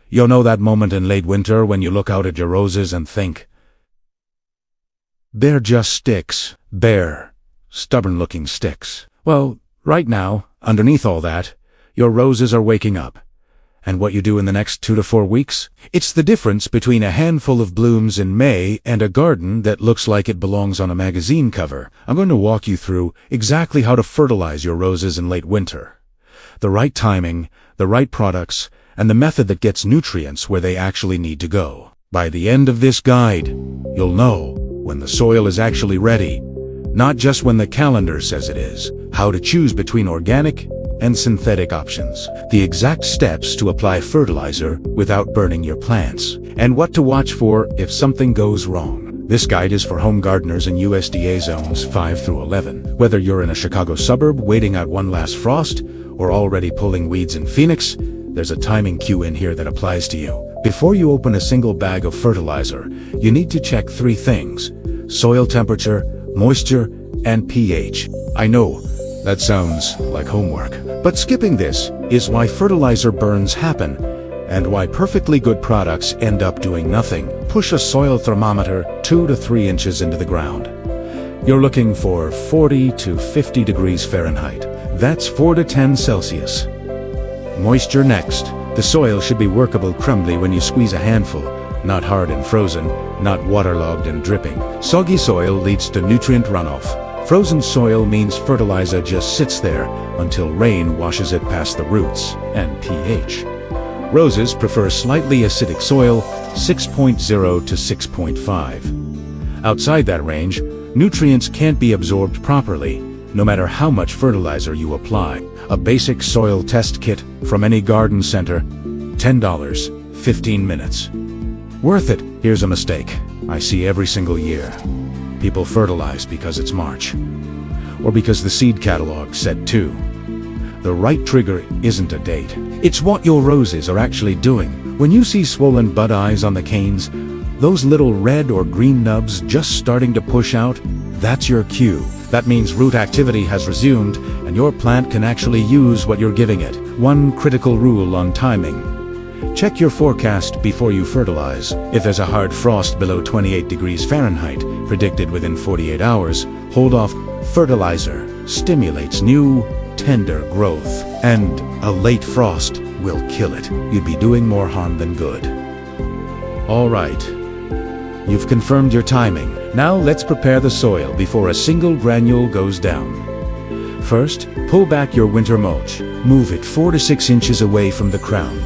You'll know that moment in late winter when you look out at your roses and think, they're just sticks. Bare, stubborn-looking sticks. Well, right now, underneath all that, your roses are waking up. And what you do in the next 2 to 4 weeks? It's the difference between a handful of blooms in May and a garden that looks like it belongs on a magazine cover. I'm going to walk you through exactly how to fertilize your roses in late winter. The right timing, the right products, and the method that gets nutrients where they actually need to go. By the end of this guide, you'll know when the soil is actually ready, not just when the calendar says it is. How to choose between organic and synthetic options, the exact steps to apply fertilizer without burning your plants, and what to watch for if something goes wrong. This guide is for home gardeners in USDA Zones 5 through 11. Whether you're in a Chicago suburb waiting out one last frost, or already pulling weeds in Phoenix, there's a timing cue in here that applies to you. Before you open a single bag of fertilizer, you need to check 3 things: soil temperature, moisture, and pH. I know, that sounds like homework. But skipping this is why fertilizer burns happen, and why perfectly good products end up doing nothing. Push a soil thermometer 2 to 3 inches into the ground. You're looking for 40 to 50 degrees Fahrenheit. That's 4 to 10 Celsius. Moisture next. The soil should be workable crumbly when you squeeze a handful, not hard and frozen, not waterlogged and dripping. Soggy soil leads to nutrient runoff. Frozen soil means fertilizer just sits there until rain washes it past the roots. And pH. Roses prefer slightly acidic soil, 6.0 to 6.5. Outside that range, nutrients can't be absorbed properly, no matter how much fertilizer you apply. A basic soil test kit from any garden center, $10, 15 minutes. Worth it. Here's a mistake I see every single year. People fertilize because it's March, or because the seed catalog said to. The right trigger isn't a date. It's what your roses are actually doing. When you see swollen bud eyes on the canes, those little red or green nubs just starting to push out, that's your cue. That means root activity has resumed, and your plant can actually use what you're giving it. One critical rule on timing: check your forecast before you fertilize. If there's a hard frost below 28 degrees Fahrenheit predicted within 48 hours, hold off. Fertilizer stimulates new, tender growth, and a late frost will kill it. You'd be doing more harm than good. All right, you've confirmed your timing. Now let's prepare the soil before a single granule goes down. First, pull back your winter mulch. Move it 4 to 6 inches away from the crown.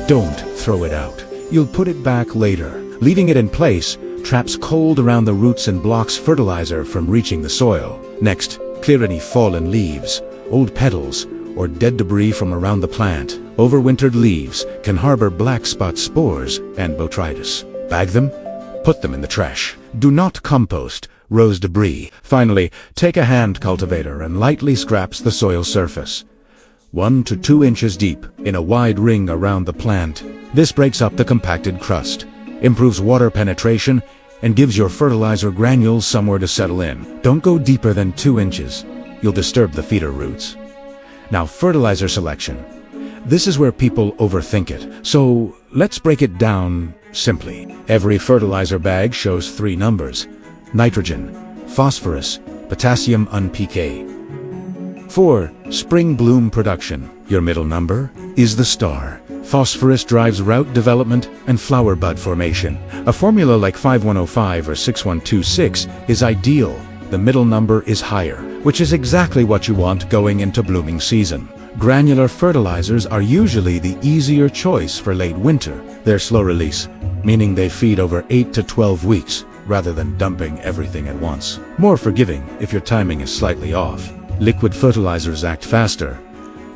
Don't throw it out. You'll put it back later. Leaving it in place traps cold around the roots and blocks fertilizer from reaching the soil. Next, clear any fallen leaves, old petals, or dead debris from around the plant. Overwintered leaves can harbor black spot spores and botrytis. Bag them, put them in the trash. Do not compost rose debris. Finally, take a hand cultivator and lightly scraps the soil surface, 1 to 2 inches deep, in a wide ring around the plant. This breaks up the compacted crust, improves water penetration, and gives your fertilizer granules somewhere to settle in. Don't go deeper than 2 inches. You'll disturb the feeder roots. Now, fertilizer selection. This is where people overthink it. So let's break it down simply. Every fertilizer bag shows 3 numbers: nitrogen, phosphorus, potassium NPK. 4. Spring bloom production. Your middle number is the star. Phosphorus drives root development and flower bud formation. A formula like 5105 or 6126 is ideal. The middle number is higher, which is exactly what you want going into blooming season. Granular fertilizers are usually the easier choice for late winter. They're slow release, meaning they feed over 8 to 12 weeks, rather than dumping everything at once. More forgiving if your timing is slightly off. Liquid fertilizers act faster,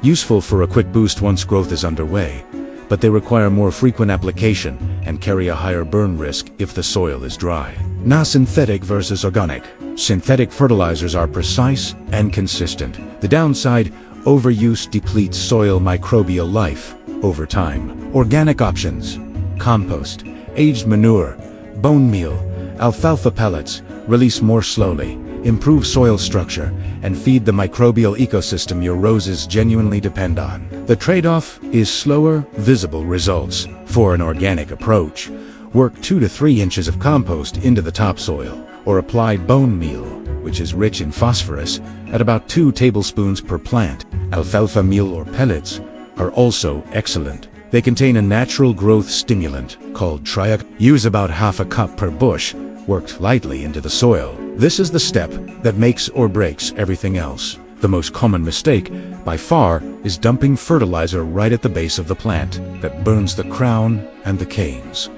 useful for a quick boost once growth is underway, but they require more frequent application and carry a higher burn risk if the soil is dry. Now, synthetic versus organic. Synthetic fertilizers are precise and consistent. The downside: overuse depletes soil microbial life over time. Organic options: compost, aged manure, bone meal, alfalfa pellets release more slowly, improve soil structure, and feed the microbial ecosystem your roses genuinely depend on. The trade-off is slower, visible results. For an organic approach, work 2 to 3 inches of compost into the topsoil, or apply bone meal, which is rich in phosphorus, at about 2 tablespoons per plant. Alfalfa meal or pellets are also excellent. They contain a natural growth stimulant called triac. Use about half a cup per bush, worked lightly into the soil. This is the step that makes or breaks everything else. The most common mistake, by far, is dumping fertilizer right at the base of the plant. That burns the crown and the canes.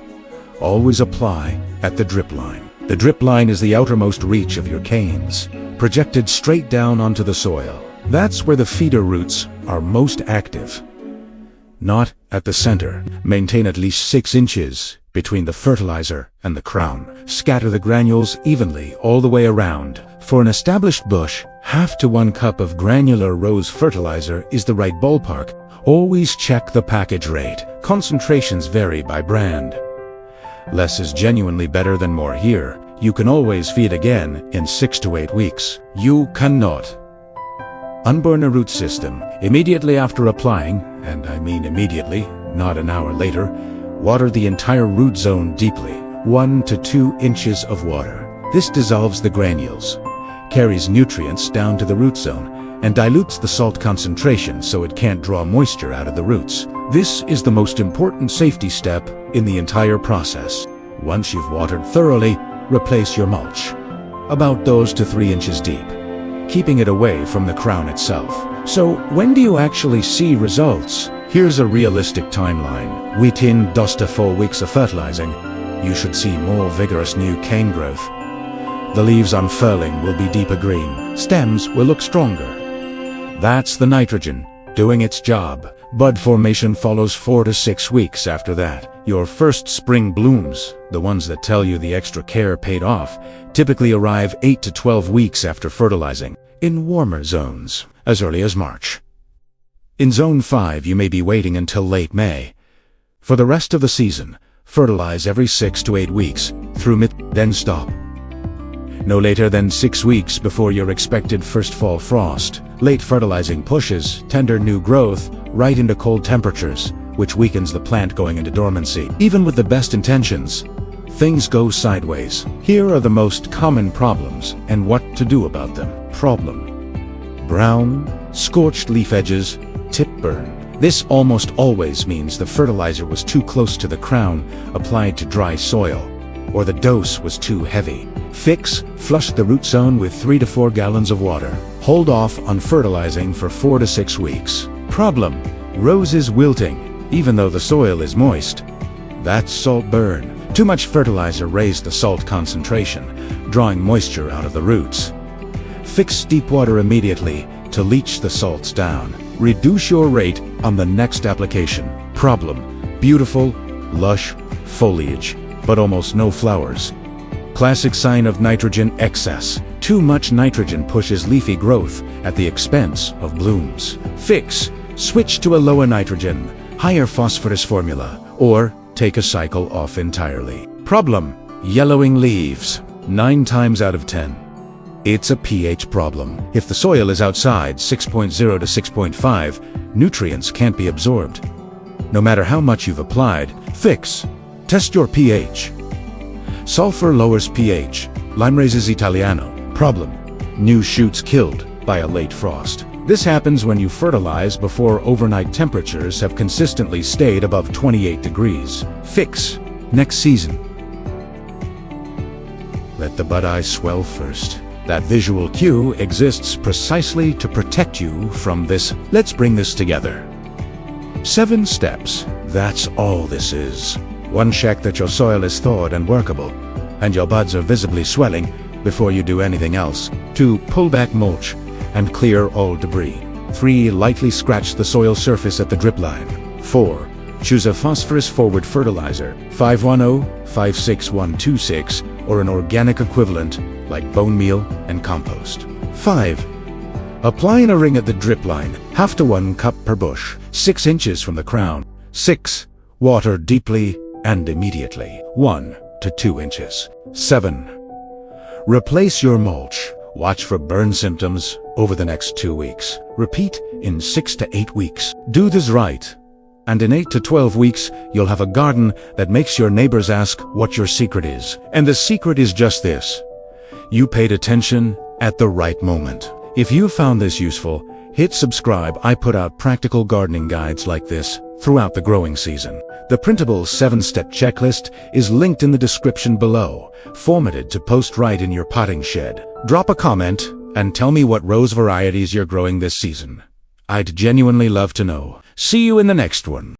Always apply at the drip line. The drip line is the outermost reach of your canes, projected straight down onto the soil. That's where the feeder roots are most active. Not at the center. Maintain at least 6 inches between the fertilizer and the crown. Scatter the granules evenly all the way around. For an established bush, half to 1 cup of granular rose fertilizer is the right ballpark. Always check the package rate. Concentrations vary by brand. Less is genuinely better than more here. You can always feed again in 6 to 8 weeks. You cannot unburn a root system. Immediately after applying, and I mean immediately, not an hour later, water the entire root zone deeply, 1 to 2 inches of water. This dissolves the granules, carries nutrients down to the root zone, and dilutes the salt concentration so it can't draw moisture out of the roots. This is the most important safety step in the entire process. Once you've watered thoroughly, replace your mulch, about 2 to 3 inches deep, keeping it away from the crown itself. So, when do you actually see results? Here's a realistic timeline. Within 2 to 4 weeks of fertilizing, you should see more vigorous new cane growth. The leaves unfurling will be deeper green. Stems will look stronger. That's the nitrogen doing its job. Bud formation follows 4 to 6 weeks after that. Your first spring blooms, the ones that tell you the extra care paid off, typically arrive 8 to 12 weeks after fertilizing, in warmer zones, as early as March. In Zone 5, you may be waiting until late May. For the rest of the season, fertilize every 6 to 8 weeks, through mid, then stop. No later than 6 weeks before your expected first fall frost. Late fertilizing pushes tender new growth right into cold temperatures, which weakens the plant going into dormancy. Even with the best intentions, things go sideways. Here are the most common problems and what to do about them. Problem: brown, scorched leaf edges, tip burn. This almost always means the fertilizer was too close to the crown, applied to dry soil, or the dose was too heavy. Fix: flush the root zone with 3 to 4 gallons of water. Hold off on fertilizing for 4 to 6 weeks. Problem: roses wilting, even though the soil is moist. That's salt burn. Too much fertilizer raised the salt concentration, drawing moisture out of the roots. Fix deep water immediately to leach the salts down. Reduce your rate on the next application. Problem: beautiful, lush foliage, but almost no flowers. Classic sign of nitrogen excess. Too much nitrogen pushes leafy growth at the expense of blooms. Fix: switch to a lower nitrogen, higher phosphorus formula, or take a cycle off entirely. Problem: yellowing leaves. 9 times out of 10, it's a pH problem. If the soil is outside 6.0 to 6.5, nutrients can't be absorbed, no matter how much you've applied. Fix: test your pH. Sulfur lowers pH. Lime raises Italiano. Problem: new shoots killed by a late frost. This happens when you fertilize before overnight temperatures have consistently stayed above 28 degrees. Fix: next season, let the bud eye swell first. That visual cue exists precisely to protect you from this. Let's bring this together. 7 steps. That's all this is. 1. Check that your soil is thawed and workable, and your buds are visibly swelling before you do anything else. 2. Pull back mulch and clear all debris. 3. Lightly scratch the soil surface at the drip line. 4. Choose a phosphorus-forward fertilizer, 510, 56126, or an organic equivalent like bone meal and compost. 5. Apply in a ring at the drip line, half to 1 cup per bush, 6 inches from the crown. 6. Water deeply and immediately, 1 to 2 inches. 7. Replace your mulch Watch for burn symptoms over the next 2 weeks. Repeat in 6 to 8 weeks. Do this right, and in 8 to 12 weeks, you'll have a garden that makes your neighbors ask what your secret is. And the secret is just this: you paid attention at the right moment. If you found this useful, hit subscribe. I put out practical gardening guides like this throughout the growing season. The printable 7-step checklist is linked in the description below, formatted to post right in your potting shed. Drop a comment and tell me what rose varieties you're growing this season. I'd genuinely love to know. See you in the next one.